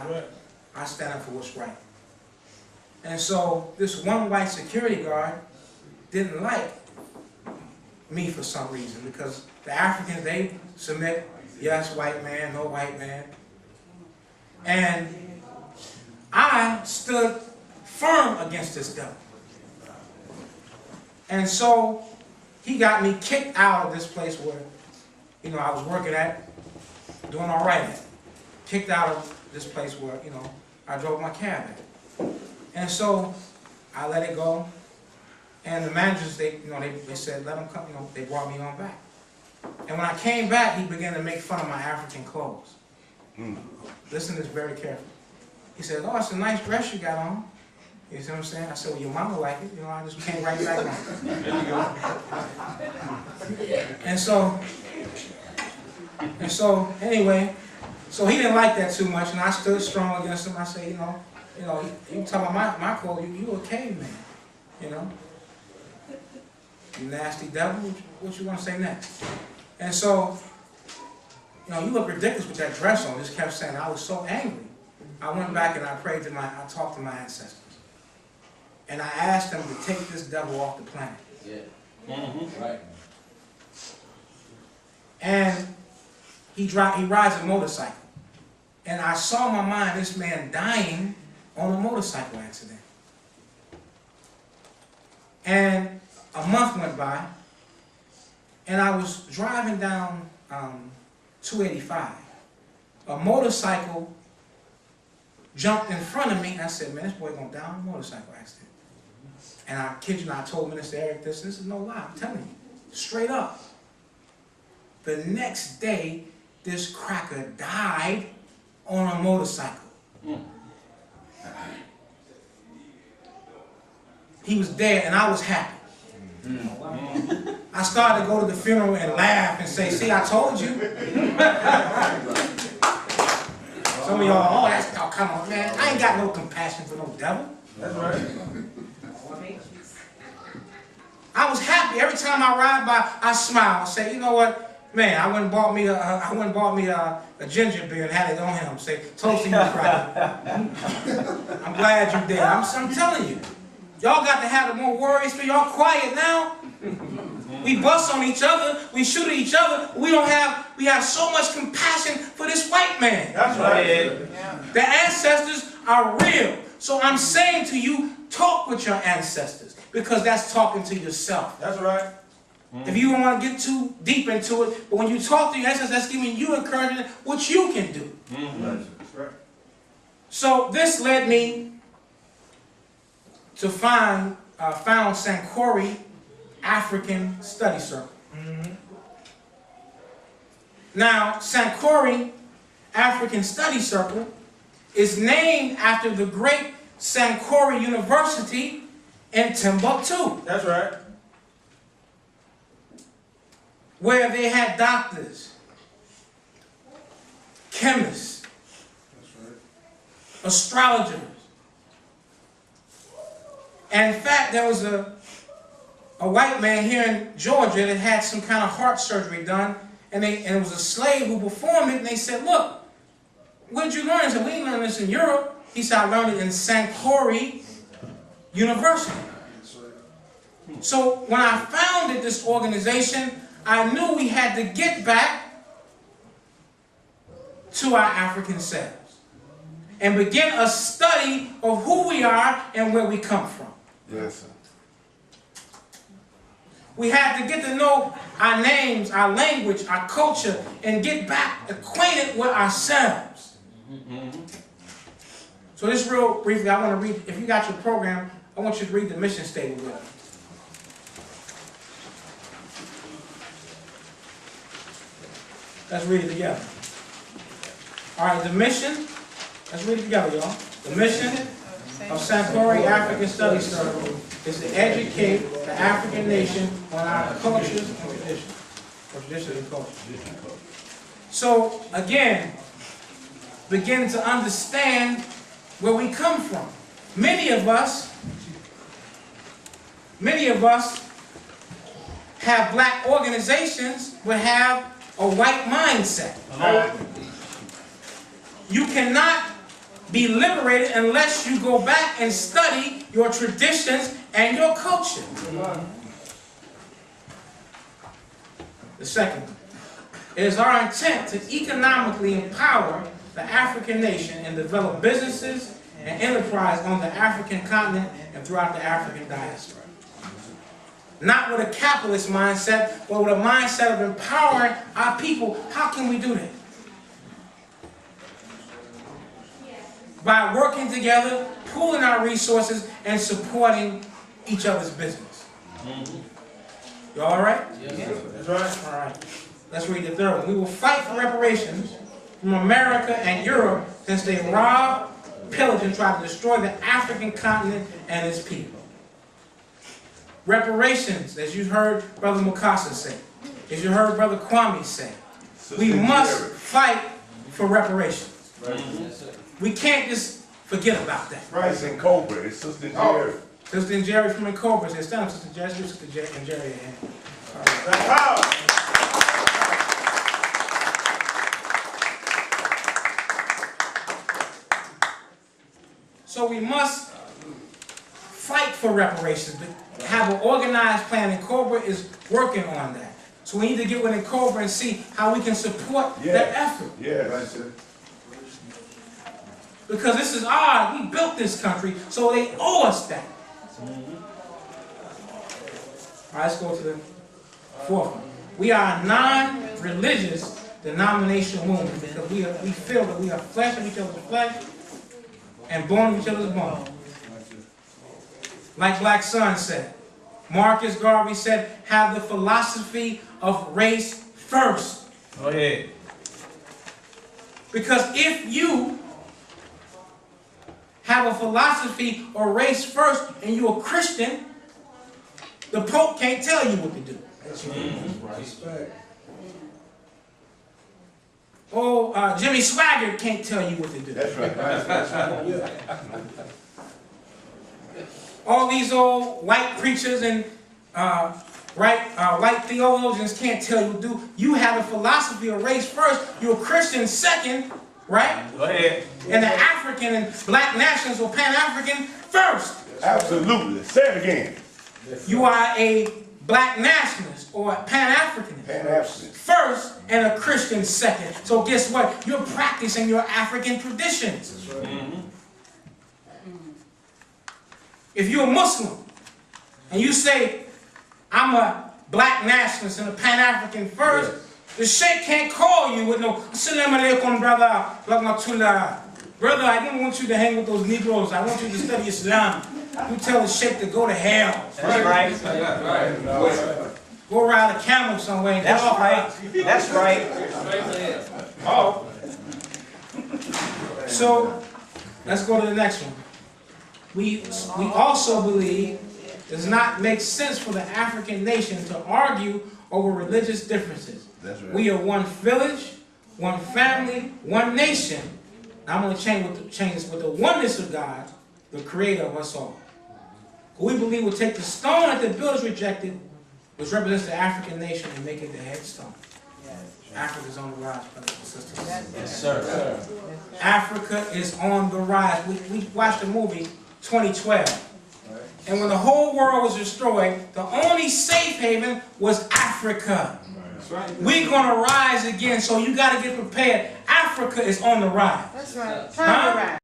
right. I stand up for what's right. And so this one white security guard didn't like me for some reason, because the Africans, they submit, yes, white man, no white man. And I stood firm against this devil. And so he got me kicked out of this place where, you know, I was working at, doing all right at. Kicked out of this place where, you know, I drove my cab at. And so I let it go. And the managers, they said, let him come, you know, they brought me on back. And when I came back, he began to make fun of my African clothes. Listen to this very carefully. He said, oh, it's a nice dress you got on. You see what I'm saying? I said, well, your mama like it. You know, I just came right back on it. There you go. And so, anyway, so he didn't like that too much, and I stood strong against him. I said, you know, you talking about my clothes, you a caveman, you know? You nasty devil, what you want to say next? And so, you know, you look ridiculous with that dress on. Just kept saying, I was so angry. I went back and I prayed to I talked to my ancestors. And I asked them to take this devil off the planet. Yeah. Right. And he rides a motorcycle. And I saw in my mind this man dying on a motorcycle accident. And a month went by, and I was driving down 285. A motorcycle jumped in front of me, and I said, man, this boy gonna die on a motorcycle accident. And I kid you not, I told Minister Eric this is no lie, I'm telling you, straight up. The next day, this cracker died on a motorcycle. He was dead, and I was happy. I started to go to the funeral and laugh and say, see, I told you. Some of y'all, oh, come on, man. I ain't got no compassion for no devil. That's right. I was happy. Every time I ride by, I smile. I say, you know what, man, I went and bought me a ginger beer and had it on him. Say, toast to you, cracker. I'm glad you did. I'm telling you. Y'all got to have the more worries for y'all quiet now. We bust on each other, we shoot at each other. We have so much compassion for this white man. That's right. The ancestors are real. So I'm saying to you, talk with your ancestors, because that's talking to yourself. That's right. If you don't want to get too deep into it, but when you talk to your ancestors, that's giving you encouragement what you can do. That's right. So this led me to found Sankore African Study Circle. Now, Sankore African Study Circle is named after the great Sankore University in Timbuktu. That's right. Where they had doctors, chemists, that's right, astrologers. And in fact, there was a white man here in Georgia that had some kind of heart surgery done, and it was a slave who performed it, and they said, look, where'd you learn this? I said, we didn't learn this in Europe. He said, I learned it in Sankore University. So when I founded this organization, I knew we had to get back to our African selves and begin a study of who we are and where we come from. Yes, sir. We had to get to know our names, our language, our culture, and get back acquainted with ourselves. So this real briefly, I want to read, if you got your program, I want you to read the mission statement with me. Let's read it together. All right, the mission, let's read it together, y'all. The mission of Sankore African Study Circle is to educate the African nation on our cultures and traditions. Or traditions and cultures. So, again, begin to understand where we come from. Many of us have black organizations but have a white mindset. You cannot be liberated unless you go back and study your traditions and your culture. The second one. It is our intent to economically empower the African nation and develop businesses and enterprise on the African continent and throughout the African diaspora. Not with a capitalist mindset, but with a mindset of empowering our people. How can we do that? By working together, pooling our resources, and supporting each other's business. You all right? Yes. That's right. All right. Let's read the third one. We will fight for reparations from America and Europe since they robbed, pillaged, and tried to destroy the African continent and its people. Reparations, as you heard Brother Mukasa say, as you heard Brother Kwame say, we must fight for reparations. We can't just forget about that. Bryce and Cobra, it's Sister Jerry. Sister and Jerry from Cobra says, stand up, Sister Jerry, Sister Jerry and Jerry. All right. So we must fight for reparations, but have an organized plan, and Cobra is working on that. So we need to get within Cobra and see how we can support that effort. Yes. Because this is ours. We built this country, so they owe us that. All right, let's go to the fourth one. We are a non-religious denominational movement because we feel that we are flesh of each other's flesh and bone of each other's bone. Like Black Sun said, Marcus Garvey said, have the philosophy of race first. Go ahead. Because if you have a philosophy or race first and you're a Christian, the Pope can't tell you what to do. That's right. Oh, Jimmy Swaggart can't tell you what to do. That's right. All these old white preachers and white theologians can't tell you what to do. You have a philosophy of race first. You're a Christian second, right? Go ahead. And the African and black nationalists or Pan-African first. Absolutely. Say it again. You are a black nationalist or a Pan-Africanist Pan-African. first and a Christian second. So guess what? You're practicing your African traditions. That's right. If you're a Muslim and you say, I'm a black nationalist and a Pan-African first, the Sheikh can't call you with no, Assalamu alaikum, brother, rahmatullah. Brother, I don't want you to hang with those Negroes. I want you to study Islam. You tell the Sheikh to go to hell. That's right. Go ride a camel somewhere and That's get off. right. That's right. Oh. So, let's go to the next one. We also believe it does not make sense for the African nation to argue over religious differences. That's right. We are one village, one family, one nation. I'm going to change this with the oneness of God, the creator of us all. We believe we'll take the stone that the builders rejected, which represents the African nation, and make it the headstone. Africa is on the rise, brothers and sisters. Yes, sir. Africa is on the rise. We watched the movie 2012. And when the whole world was destroyed, the only safe haven was Africa. We're going to rise again, so you got to get prepared. Africa is on the rise. That's right. Time to rise.